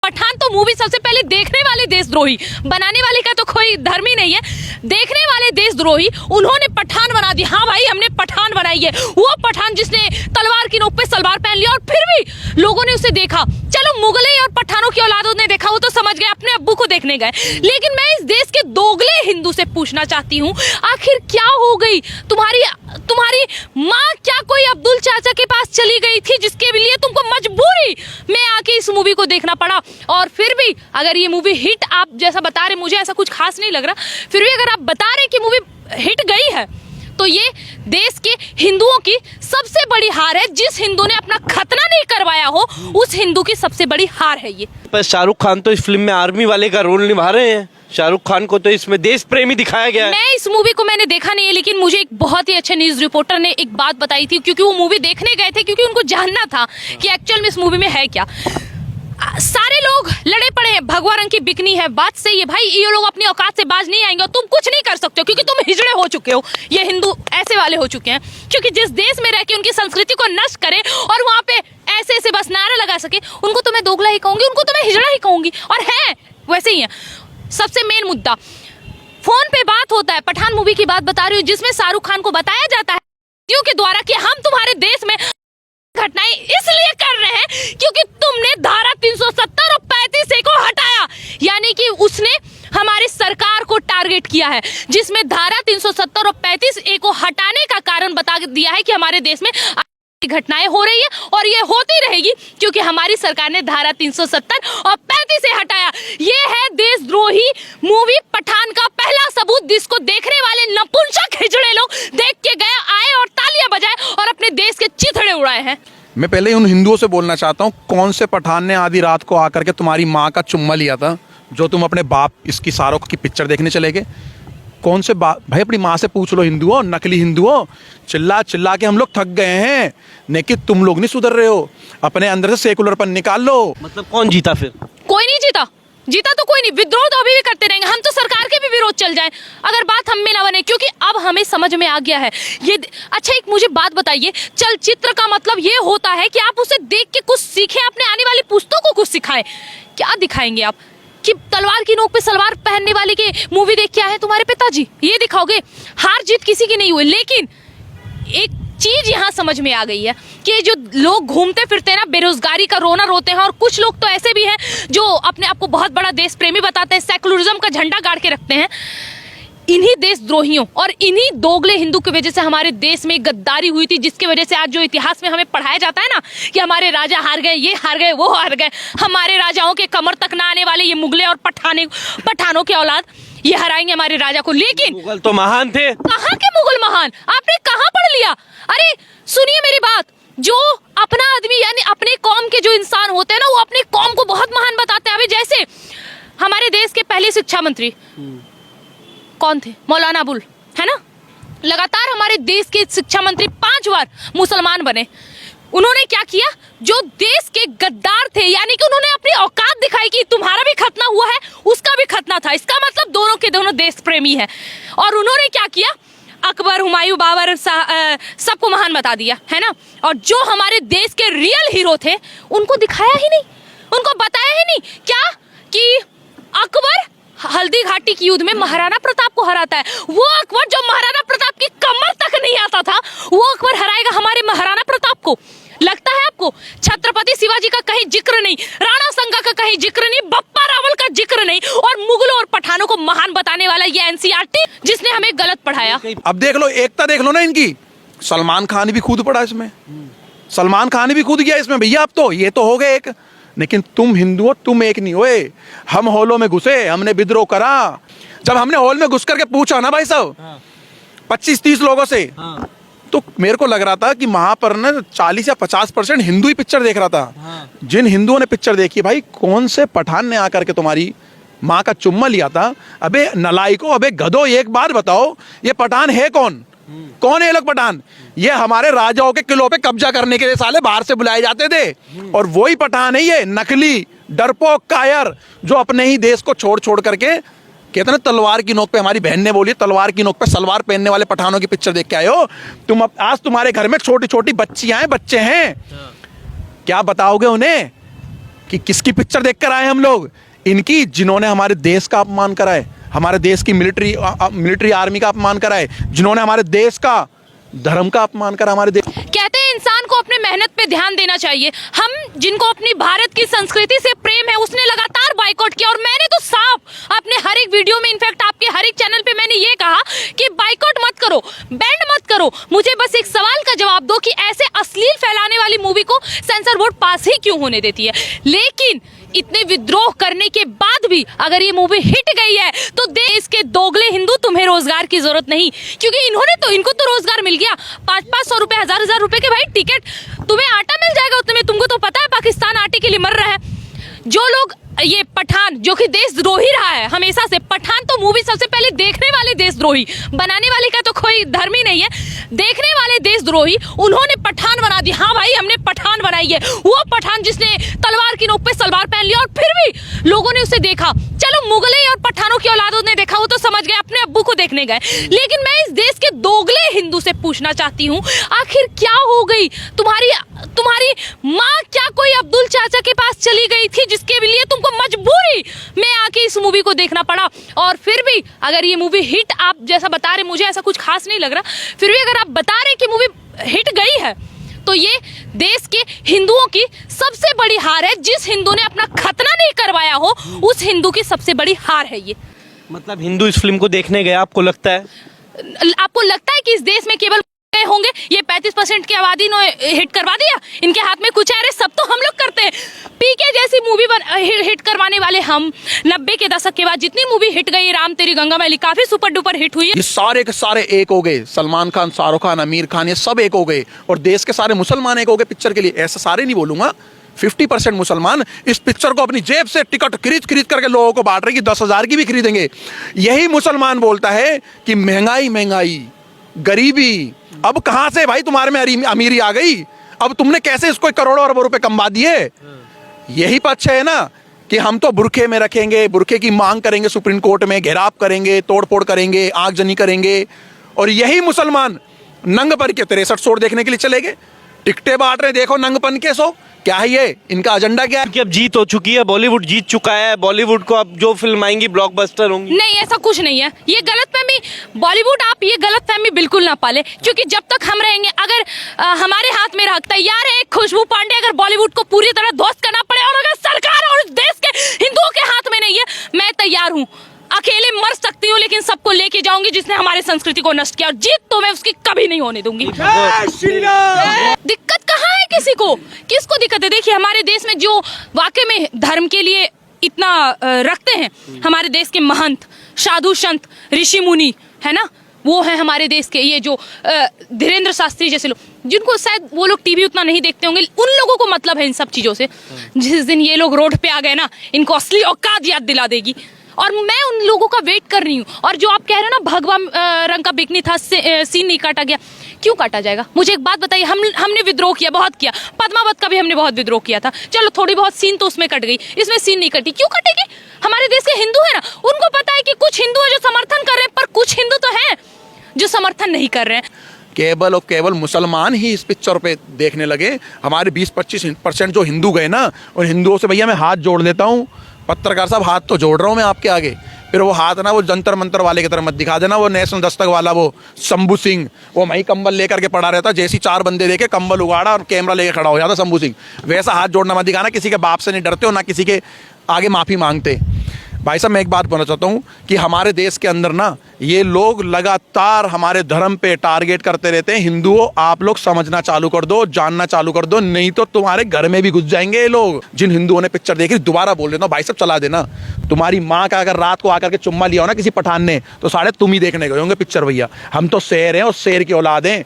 पठान तो मूवी सबसे पहले देखने वाले देशद्रोही, बनाने वाले का तो कोई धर्म ही नहीं है, देखने वाले देशद्रोही उन्होंने पठान बना दी। हाँ भाई, हमने पठान बनाई है, वो पठान जिसने तलवार की नोक पे सलवार पहन लिया और फिर भी लोगों ने उसे देखा। चलो मुगले और पठानों की औलादों ने देखा, वो तो समझ गए, अपने अब्बू को देखने गए, लेकिन मैं इस देश के दोगले हिंदू से पूछना चाहती हूँ, आखिर क्या हो गई तुम्हारी माँ? क्या कोई अब्दुल चाचा के पास चली गई थी जिसके लिए तुमको मजबूरी में आके इस मूवी को देखना पड़ा? और फिर भी अगर ये मूवी हिट, आप जैसा बता रहे, मुझे ऐसा कुछ खास नहीं लग रहा, फिर भी अगर आप बता रहे कि मूवी हिट गई है तो ये देश के हिंदुओं की सबसे बड़ी हार है। जिस हिंदू ने अपना खतना नहीं करवाया हो उस हिंदू की सबसे बड़ी हार है ये। पर शाहरुख खान तो इस फिल्म में आर्मी वाले का रोल निभा रहे हैं। शाहरुख खान को तो इसमें देश प्रेमी दिखाया गया है। मैं इस मूवी को मैंने देखा नहीं है, लेकिन मुझे एक बहुत ही अच्छे न्यूज रिपोर्टर ने एक बात बताई थी, क्योंकि वो मूवी देखने गए थे, क्योंकि उनको जानना था कि एक्चुअल में इस मूवी में है क्या। सारे लोग लड़े पड़े हैं, भगवा रंग की बिकनी है, बात सही है भाई, ये लोग अपनी औकात से बाज नहीं आएंगे और तुम कुछ नहीं कर सकते हो, क्योंकि तुम हिजड़े हो चुके हो। ये हिंदू ऐसे वाले हो चुके हैं, क्योंकि जिस देश में रह के उनकी संस्कृति को नष्ट करे और वहां पे ऐसे ऐसे बस नारा लगा सके, उनको तो मैं दोगला ही कहूंगी, उनको तो मैं हिजड़ा ही कहूंगी। और है वैसे ही है। सबसे मेन मुद्दा, फोन पे बात होता है, पठान मूवी की बात बता रही हूँ, जिसमें शाहरुख खान को बताया जाता है के द्वारा कि हम तुम्हारे देश में घटनाएं इसलिए कर रहे हैं क्योंकि तुमने धारा 370 और 35A को हटाया। यानी कि उसने हमारी सरकार को टारगेट किया है, जिसमें धारा 370 और 35A को हटाने का कारण बता दिया है कि हमारे देश में घटनाएं हो रही है और ये होती रहेगी क्योंकि हमारी सरकार ने धारा 370 और 35A हटाया। ये है देशद्रोही मूवी पठान का पहला सबूत, जिसको देखने वाले नपुंसक हिजड़े लोग देख के गए, आए और तालियां बजाए और अपने देश के चिथड़े उड़ाए हैं। मैं पहले ही उन हिंदुओं से बोलना चाहता हूँ, कौन से पठान ने आधी रात को आकर के तुम्हारी माँ का चुम्मा लिया था, जो तुम अपने बाप इसकी शाहरुख की पिक्चर देखने चले गए? कौन से भाई, अपनी माँ से पूछ लो हिंदुओं, नकली हिंदुओं। चिल्ला चिल्ला के हम लोग थक गए हैं, लेकिन तुम लोग नहीं सुधर रहे हो। अपने अंदर से सेकुलरपन निकाल लो। मतलब कौन जीता फिर? कोई नहीं जीता, जीता तो कोई नहीं। विद्रोह तो अभी भी करते रहेंगे, हम तो सरकार के भी विरोध चल जाएं अगर बात हम में ना बने, क्योंकि अब हमें समझ में आ गया है ये। अच्छा, एक मुझे बात बताइए, चलचित्र का मतलब ये होता है कि आप उसे देख के कुछ सीखें, अपने आने वाली पुस्तकों को कुछ सिखाएं। क्या दिखाएंगे आप कि तलवार की नोक पे सलवार पहनने वाले की मूवी देख के आए हैं तुम्हारे पिताजी, ये दिखाओगे? हार जीत किसी की नहीं हुई, लेकिन एक चीज यहाँ समझ में आ गई है कि जो लोग घूमते फिरते हैं ना, बेरोजगारी का रोना रोते हैं, और कुछ लोग तो ऐसे भी हैं जो अपने आप को बहुत बड़ा देश प्रेमी बताते हैं, सेकुलरिज्म का झंडा गाड़ के रखते हैं। इन्हीं देशद्रोहियों और इन्हीं दोगले हिंदू की वजह से हमारे देश में गद्दारी हुई थी, जिसकी वजह से आज जो इतिहास में हमें पढ़ाया जाता है ना कि हमारे राजा हार गए, ये हार गए, वो हार गए, हमारे राजाओं के कमर तक ना आने वाले ये मुगले और पठानों के औलाद ये हराएंगे हमारे राजा को। लेकिन मुगल तो महान थे। कहाँ के मुगल महान? आपने कहाँ पढ़ लिया? अरे सुनिए मेरी बात, जो अपना आदमी यानी अपने कौम के जो इंसान होते हैं ना, वो अपने कौम को बहुत महान बताते हैं। अभी जैसे हमारे देश के पहले शिक्षा मंत्री कौन थे? मौलाना अबुल, है ना? लगातार हमारे देश के शिक्षा मंत्री 5 बार मुसलमान बने। उन्होंने क्या किया? जो देश के गद्दार थे, यानी कि उन्होंने अपनी औकात दिखाई कि तुम्हारा भी खतना हुआ है, उसका भी खतना था, इसका मतलब दोनों के दोनों देश प्रेमी है। और उन्होंने क्या किया? अकबर, हुमायूं, बाबर सबको महान बता दिया, है ना? और जो हमारे देश के रियल हीरो थे उनको दिखाया ही नहीं, उनको बताया ही नहीं। क्या कि अकबर हल्दी घाटी की युद्ध में महाराणा प्रताप को हराता है। वो अकबर जो महाराणा प्रताप की कमर तक नहीं आता था, वो अकबर हराएगा हमारे महाराणा प्रताप को? लगता है आपको? छत्रपति शिवाजी का कहीं जिक्र नहीं, राणा संगा का कहीं जिक्र नहीं, बप्पा रावल का जिक्र नहीं, और मुगलों और पठानों को महान बताने वाला ये एनसीईआरटी जिसने हमें गलत पढ़ाया। अब देख लो, एकता देख लो ना इनकी। सलमान खान भी कूद पड़ा इसमें, सलमान खान भी कूद गया इसमें। भैया अब तो ये तो हो गए एक, लेकिन तुम हिंदुओं तुम एक नहीं हुए। हम हॉलों में घुसे, हमने विद्रोह करा। जब हमने हॉल में घुस करके पूछा ना भाई साहब 25-30 लोगों से, तो मेरे को लग रहा था कि वहां पर ना 40 या 50% हिंदू ही पिक्चर देख रहा था। जिन हिंदुओं ने पिक्चर देखी, भाई कौन से पठान ने आकर के तुम्हारी माँ का चुम्मा लिया था? अबे नलायको, अबे गधो, एक बात बताओ, ये पठान है कौन? कौन है ये लोग पठान? ये हमारे राजाओं के किलों पे कब्जा करने के लिए साले बाहर से बुलाए जाते थे, और वही पठान है ये नकली डरपोक कायर, जो अपने ही देश को छोड़ छोड़ करके कहते ना, तलवार की नोक पे, हमारी बहन ने बोली, तलवार की नोक पे सलवार पहनने वाले पठानों की पिक्चर देख के आए हो तुम। अब आज तुम्हारे घर में छोटी छोटी बच्चियां हैं, बच्चे हैं, क्या बताओगे उन्हें कि किसकी पिक्चर देखकर आए हम लोग? इनकी, जिन्होंने हमारे देश का अपमान करा है, हमारे देश की मिलिट्री आर्मी का अपमान करा है, जिन्होंने हमारे देश का धर्म का अपमान करा। हमारे देश, कहते हैं इंसान को अपने मेहनत पे ध्यान देना चाहिए। हम जिनको अपनी भारत की संस्कृति से प्रेम है, उसने लगातार बाइकआउट किया, और मैंने तो साफ अपने हर एक वीडियो में, इनफैक्ट आपके हर एक चैनल पे मैंने ये कहा कि बाइकआउट मत करो, बैंड मत करो, मुझे बस एक सवाल का जवाब दो कि ऐसे अश्लील फैलाने वाली मूवी को सेंसर बोर्ड पास ही क्यों होने देती है। लेकिन इतने विद्रोह करने के बाद भी अगर ये मूवी हिट गई है तो देश के दोगले हिंदू, तुम्हें रोजगार की जरूरत नहीं, क्योंकि इनको तो रोजगार मिल गया। 500 रुपए, 1000 रुपए के भाई टिकट, तुम्हें आटा मिल जाएगा उतने। तुमको तो पता है पाकिस्तान आटे के लिए मर रहा है। जो लोग, ये पठान जो कि देशद्रोही रहा है हमेशा से, पठान तो मूवी सबसे पहले देखने वाले देशद्रोही, बनाने वाले का तो कोई धर्म ही नहीं है, देखने वाले देशद्रोही, उन्होंने पठान बना दी। हाँ भाई, हमने पठान बनाई है, वो पठान जिसने तलवार की नोक पे सलवार पहन लिया और फिर भी लोगों ने उसे देखा। चलो मुगले और पठानों की औलादों ने देखा, वो तो समझ गए, अपने अब्बू को देखने गए। लेकिन मैं इस देश के दोगले हिंदू से पूछना चाहती हूँ, आखिर क्या हो गई तुम्हारी माँ? क्या कोई अब्दुल चाचा के पास चली गई थी जिसके लिए तुमको मजबूरी में आके इस मूवी को देखना पड़ा? और फिर भी अगर ये मूवी हिट, आप जैसा बता रहे, मुझे ऐसा कुछ खास नहीं लग रहा, फिर भी अगर आप बता रहे कि मूवी हिट गई है तो ये देश के हिंदुओं की सबसे बड़ी हार है। जिस हिंदू ने अपना खतना नहीं करवाया हो, उस हिंदू की सबसे बड़ी हार है ये। मतलब हिंदू इस फिल्म को देखने गए, आपको लगता है? आपको लगता है कि इस देश में केवल होंगे? ये 35% की आबादी ने हिट करवा दिया, इनके हाथ में कुछ है? अरे सब तो हम लोग करते हैं। पीके जैसी मूवी हिट करवाने वाले हम। 90 के दशक के बाद जितनी मूवी हिट गई, राम तेरी गंगा मैली काफी सुपर डुपर हिट हुई है। ये सारे के सारे एक हो गए। सलमान खान, शाहरुख खान, आमिर खान, ये सब एक हो गए। और देश के सारे मुसलमान एक हो गए पिक्चर के लिए। ऐसा सारे नहीं बोलूंगा, 50% मुसलमान इस पिक्चर को अपनी जेब से टिकट खरीद करके लोगों को बांट रहे कि 10,000 की भी खरीदेंगे। यही मुसलमान बोलता है कि महंगाई, गरीबी। अब कहां से भाई तुम्हारे में अमीरी आ गई? अब तुमने कैसे इसको करोड़ों अरबों रुपए कमा दिए? यही पक्ष है ना कि हम तो बुरखे में रखेंगे, बुरखे की मांग करेंगे, सुप्रीम कोर्ट में घेराव करेंगे, तोड़फोड़ करेंगे, आगजनी करेंगे। और यही मुसलमान नंगपन के 63 शो देखने के लिए चले गए, टिकटें बांट रहे। देखो नंगपन के शो क्या है, ये इनका एजेंडा क्या है? कि अब जीत हो चुकी है, बॉलीवुड जीत चुका है, बॉलीवुड को अब जो फिल्म आएंगी ब्लॉकबस्टर होंगी। नहीं, ऐसा कुछ नहीं है। ये गलतफहमी, बॉलीवुड, आप ये गलतफहमी बिल्कुल ना पाले, क्योंकि जब तक हम रहेंगे, अगर हमारे हाथ में तैयार है खुशबू पांडे, अगर बॉलीवुड को पूरी तरह ध्वस्त करना पड़े, और अगर सरकार और देश के हिंदुओं के हाथ में नहीं है, मैं तैयार हूँ। अकेले मर सकती हूँ, लेकिन सबको लेके जाऊंगी जिसने हमारे संस्कृति को नष्ट किया, और जीत तो मैं उसकी कभी नहीं होने दूंगी। दिक्कत कहाँ है किसी को? किसको दिक्कत है? देखिए, हमारे देश में जो वाकई में धर्म के लिए इतना रखते हैं, हमारे देश के महंत, साधु संत, ऋषि मुनि, है ना, वो है हमारे देश के। ये जो धीरेन्द्र शास्त्री जैसे लोग, जिनको शायद वो लोग टीवी उतना नहीं देखते होंगे, उन लोगों को मतलब है इन सब चीजों से। जिस दिन ये लोग रोड पे आ गए ना, इनको असली औकात याद दिला देगी। और मैं उन लोगों का वेट कर रही हूँ। और जो आप कह रहे हो ना, भगवा रंग का बिकनी था, सीन नहीं काटा गया, क्यों काटा जाएगा? मुझे एक बात बताइए, हमने विद्रोह किया, बहुत किया, पद्मावत का भी हमने बहुत विद्रोह किया था, चलो थोड़ी बहुत सीन तो उसमें कट गई, इसमें सीन नहीं कटी, क्यों कटेगी? हमारे देश के हिंदू है ना, उनको पता है कि कुछ हिंदू है जो समर्थन कर रहे हैं, पर कुछ हिंदू तो हैं जो समर्थन नहीं कर रहे हैं। केवल और केवल मुसलमान ही इस पिक्चर पे देखने लगे। हमारे 20-25% जो हिंदू गए ना, उन हिंदुओं से भैया मैं हाथ जोड़ लेता हूँ, पत्रकार साहब हाथ तो जोड़ रहा हूँ मैं आपके आगे। फिर वो हाथ ना वो जंतर मंतर वाले की तरह मत दिखा देना, वो नेशनल दस्तक वाला वो शंभू सिंह, वो वही कंबल लेकर के पड़ा रहता, जैसी 4 बंदे देखे कंबल उगाड़ा और कैमरा लेके खड़ा हो जाता शंभू सिंह। वैसा हाथ जोड़ना मत दिखाना, किसी के बाप से नहीं डरते हो, ना किसी के आगे माफ़ी मांगते। भाई साहब, मैं एक बात बोलना चाहता हूँ कि हमारे देश के अंदर ना ये लोग लगातार हमारे धर्म पे टारगेट करते रहते हैं। हिंदुओं, आप लोग समझना चालू कर दो, जानना चालू कर दो, नहीं तो तुम्हारे घर में भी घुस जाएंगे ये लोग। जिन हिंदुओं ने पिक्चर देखी, दोबारा बोल देता हूँ भाई साहब, चला देना। तुम्हारी माँ का अगर रात को आकर के चुम्मा लिया हो ना किसी पठान ने, तो साढ़े तुम ही देखने गए होंगे पिक्चर भैया। हम तो शेर हैं और शेर की औलाद हैं।